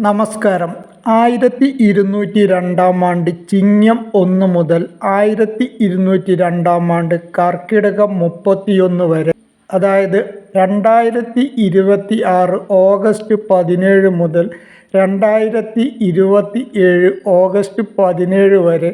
നമസ്കാരം. 1202 ചിങ്ങം 1 മുതൽ 1202 കർക്കിടകം 31 വരെ, അതായത് 2026 ഓഗസ്റ്റ് 17 മുതൽ 2027 ഓഗസ്റ്റ് 17 വരെ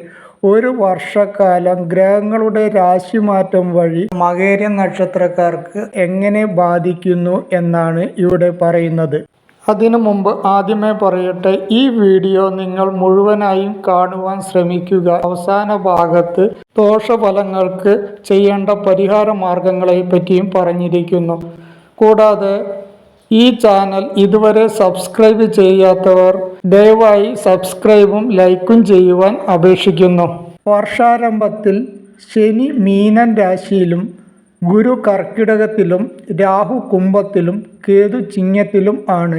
ഒരു വർഷക്കാലം ഗ്രഹങ്ങളുടെ രാശിമാറ്റം വഴി മകേര നക്ഷത്രക്കാർക്ക് എങ്ങനെ ബാധിക്കുന്നു എന്നാണ് ഇവിടെ പറയുന്നത്. അതിനു മുമ്പ് ആദ്യമേ പറയട്ടെ, ഈ വീഡിയോ നിങ്ങൾ മുഴുവനായും കാണുവാൻ ശ്രമിക്കുക. അവസാന ഭാഗത്ത് ദോഷഫലങ്ങൾക്ക് ചെയ്യേണ്ട പരിഹാര മാർഗങ്ങളെ പറ്റിയും പറഞ്ഞിരിക്കുന്നു. കൂടാതെ ഈ ചാനൽ ഇതുവരെ സബ്സ്ക്രൈബ് ചെയ്യാത്തവർ ദയവായി സബ്സ്ക്രൈബും ലൈക്കും ചെയ്യുവാൻ അപേക്ഷിക്കുന്നു. വർഷാരംഭത്തിൽ ശനി മീനൻ രാശിയിലും ഗുരു കർക്കിടകത്തിലും രാഹു കുംഭത്തിലും കേതു ചിങ്ങത്തിലും ആണ്.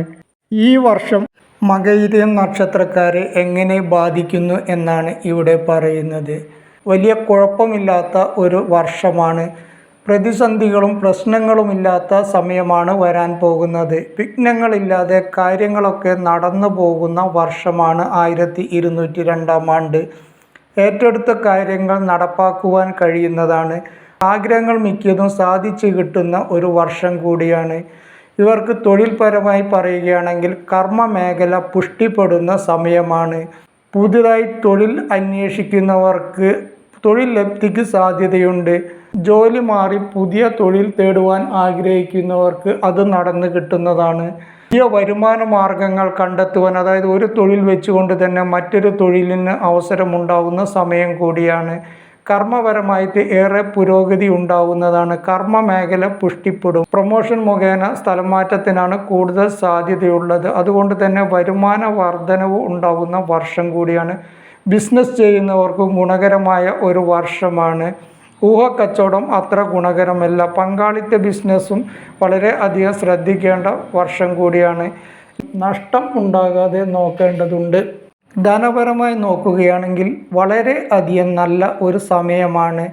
ഈ വർഷം മകയിരം നക്ഷത്രക്കാരെ എങ്ങനെ ബാധിക്കുന്നു എന്നാണ് ഇവിടെ പറയുന്നത്. വലിയ കുഴപ്പമില്ലാത്ത ഒരു വർഷമാണ്. പ്രതിസന്ധികളും പ്രശ്നങ്ങളുമില്ലാത്ത സമയമാണ് വരാൻ പോകുന്നത്. വിഘ്നങ്ങളില്ലാതെ കാര്യങ്ങളൊക്കെ നടന്നു പോകുന്ന വർഷമാണ് 1202 ഏറ്റെടുത്ത കാര്യങ്ങൾ നടപ്പാക്കുവാൻ കഴിയുന്നതാണ്. ആഗ്രഹങ്ങൾ മിക്കതും സാധിച്ചു കിട്ടുന്ന ഒരു വർഷം കൂടിയാണ്. ഇവർക്ക് തൊഴിൽപരമായി പറയുകയാണെങ്കിൽ കർമ്മ മേഖല പുഷ്ടിപ്പെടുന്ന സമയമാണ്. പുതുതായി തൊഴിൽ അന്വേഷിക്കുന്നവർക്ക് തൊഴിൽ ലബ്ധിക്ക് സാധ്യതയുണ്ട്. ജോലി മാറി പുതിയ തൊഴിൽ തേടുവാൻ ആഗ്രഹിക്കുന്നവർക്ക് അത് നടന്നു കിട്ടുന്നതാണ്. പുതിയ വരുമാന മാർഗങ്ങൾ കണ്ടെത്തുവാൻ, അതായത് ഒരു തൊഴിൽ വെച്ചുകൊണ്ട് തന്നെ മറ്റൊരു തൊഴിലിന് അവസരമുണ്ടാകുന്ന സമയം കൂടിയാണ്. കർമ്മപരമായിട്ട് ഏറെ പുരോഗതി ഉണ്ടാവുന്നതാണ്. കർമ്മ മേഖല പുഷ്ടിപ്പെടും. പ്രൊമോഷൻ മുഖേന സ്ഥലമാറ്റത്തിനാണ് കൂടുതൽ സാധ്യതയുള്ളത്. അതുകൊണ്ട് തന്നെ വരുമാന വർധനവ് ഉണ്ടാകുന്ന വർഷം കൂടിയാണ്. ബിസിനസ് ചെയ്യുന്നവർക്കും ഗുണകരമായ ഒരു വർഷമാണ്. ഊഹക്കച്ചവടം അത്ര ഗുണകരമല്ല. പങ്കാളിത്ത ബിസിനസ്സും വളരെ അധികം ശ്രദ്ധിക്കേണ്ട വർഷം കൂടിയാണ്. നഷ്ടം ഉണ്ടാകാതെ നോക്കേണ്ടതുണ്ട്. ധനപരമായി നോക്കുകയാണെങ്കിൽ വളരെ അധികം നല്ല ഒരു സമയമാണ്.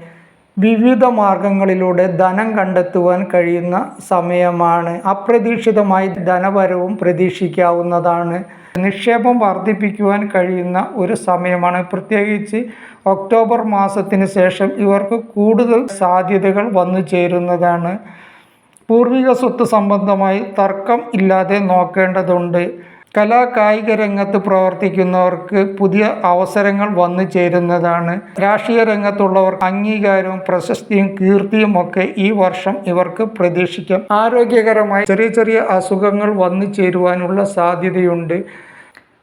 വിവിധ മാർഗങ്ങളിലൂടെ ധനം കണ്ടെത്തുവാൻ കഴിയുന്ന സമയമാണ്. അപ്രതീക്ഷിതമായി ധനവരവും പ്രതീക്ഷിക്കാവുന്നതാണ്. നിക്ഷേപം വർദ്ധിപ്പിക്കുവാൻ കഴിയുന്ന ഒരു സമയമാണ്. പ്രത്യേകിച്ച് ഒക്ടോബർ മാസത്തിന് ശേഷം ഇവർക്ക് കൂടുതൽ സാധ്യതകൾ വന്നു ചേരുന്നതാണ്. പൂർവിക സ്വത്ത് സംബന്ധമായി തർക്കം ഇല്ലാതെ നോക്കേണ്ടതുണ്ട്. കലാകായിക രംഗത്ത് പ്രവർത്തിക്കുന്നവർക്ക് പുതിയ അവസരങ്ങൾ വന്നു ചേരുന്നതാണ്. രാഷ്ട്രീയ രംഗത്തുള്ളവർ അംഗീകാരവും പ്രശസ്തിയും കീർത്തിയും ഒക്കെ ഈ വർഷം ഇവർക്ക് പ്രതീക്ഷിക്കാം. ആരോഗ്യകരമായി ചെറിയ ചെറിയ അസുഖങ്ങൾ വന്നു ചേരുവാനുള്ള സാധ്യതയുണ്ട്.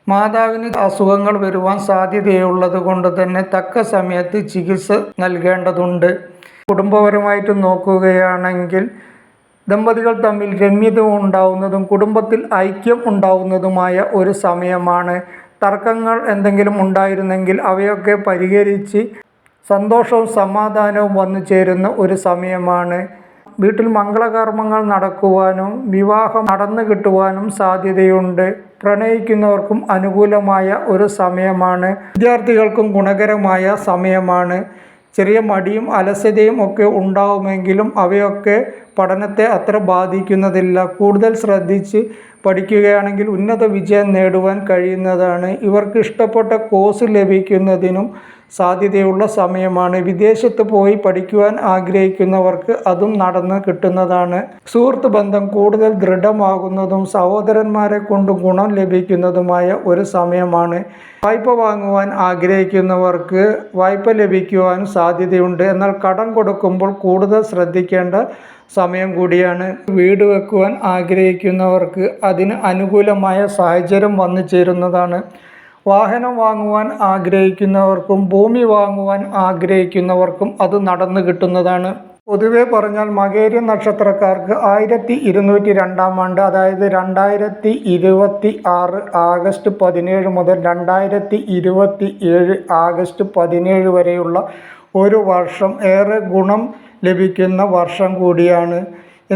മാതാവിന് അസുഖങ്ങൾ വരുവാൻ സാധ്യതയുള്ളത് കൊണ്ട് തന്നെ തക്ക സമയത്ത് ചികിത്സ നൽകേണ്ടതുണ്ട്. കുടുംബപരമായിട്ട് നോക്കുകയാണെങ്കിൽ ദമ്പതികൾ തമ്മിൽ രമ്യത ഉണ്ടാവുന്നതും കുടുംബത്തിൽ ഐക്യം ഉണ്ടാവുന്നതുമായ ഒരു സമയമാണ്. തർക്കങ്ങൾ എന്തെങ്കിലും ഉണ്ടായിരുന്നെങ്കിൽ അവയൊക്കെ പരിഹരിച്ച് സന്തോഷവും സമാധാനവും വന്നു ചേരുന്ന ഒരു സമയമാണ്. വീട്ടിൽ മംഗളകർമ്മങ്ങൾ നടക്കുവാനും വിവാഹം നടന്നു കിട്ടുവാനും സാധ്യതയുണ്ട്. പ്രണയിക്കുന്നവർക്കും അനുകൂലമായ ഒരു സമയമാണ്. വിദ്യാർത്ഥികൾക്കും ഗുണകരമായ സമയമാണ്. ചെറിയ മടിയും അലസതയും ഒക്കെ ഉണ്ടാവുമെങ്കിലും അവയൊക്കെ പഠനത്തെ അത്ര ബാധിക്കുന്നതില്ല. കൂടുതൽ ശ്രദ്ധിച്ച് പഠിക്കുകയാണെങ്കിൽ ഉന്നത വിജയം നേടുവാൻ കഴിയുന്നതാണ്. ഇവർക്ക് ഇഷ്ടപ്പെട്ട കോഴ്സ് ലഭിക്കുന്നതിനും സാധ്യതയുള്ള സമയമാണ്. വിദേശത്ത് പോയി പഠിക്കുവാൻ ആഗ്രഹിക്കുന്നവർക്ക് അതും നടന്ന് കിട്ടുന്നതാണ്. സുഹൃത്ത് ബന്ധം കൂടുതൽ ദൃഢമാകുന്നതും സഹോദരന്മാരെ കൊണ്ട് ഗുണം ലഭിക്കുന്നതുമായ ഒരു സമയമാണ്. വായ്പ വാങ്ങുവാൻ ആഗ്രഹിക്കുന്നവർക്ക് വായ്പ ലഭിക്കുവാൻ സാധ്യതയുണ്ട്. എന്നാൽ കടം കൊടുക്കുമ്പോൾ കൂടുതൽ ശ്രദ്ധിക്കേണ്ട സമയം കൂടിയാണ്. വീട് വെക്കുവാൻ ആഗ്രഹിക്കുന്നവർക്ക് അതിന് അനുകൂലമായ സാഹചര്യം വന്നു ചേരുന്നതാണ്. വാഹനം വാങ്ങുവാൻ ആഗ്രഹിക്കുന്നവർക്കും ഭൂമി വാങ്ങുവാൻ ആഗ്രഹിക്കുന്നവർക്കും അത് നടന്നു കിട്ടുന്നതാണ്. പൊതുവെ പറഞ്ഞാൽ മകേര നക്ഷത്രക്കാർക്ക് 1202 അതായത് 2026 ആഗസ്റ്റ് 17 മുതൽ 2027 ആഗസ്റ്റ് 17 വരെയുള്ള ഒരു വർഷം ഏറെ ഗുണം ലഭിക്കുന്ന വർഷം കൂടിയാണ്.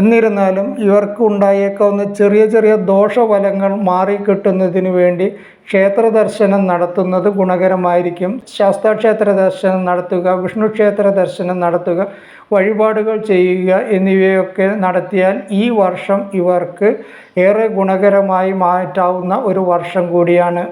എന്നിരുന്നാലും ഇവർക്ക് ഉണ്ടായേക്കാവുന്ന ചെറിയ ചെറിയ ദോഷഫലങ്ങൾ മാറിക്കിട്ടുന്നതിന് വേണ്ടി ക്ഷേത്ര ദർശനം നടത്തുന്നത് ഗുണകരമായിരിക്കും. ശാസ്താക്ഷേത്ര ദർശനം നടത്തുക, വിഷ്ണു ക്ഷേത്ര ദർശനം നടത്തുക, വഴിപാടുകൾ ചെയ്യുക എന്നിവയൊക്കെ നടത്തിയാൽ ഈ വർഷം ഇവർക്ക് ഏറെ ഗുണകരമായി മാറ്റാവുന്ന ഒരു വർഷം കൂടിയാണ്.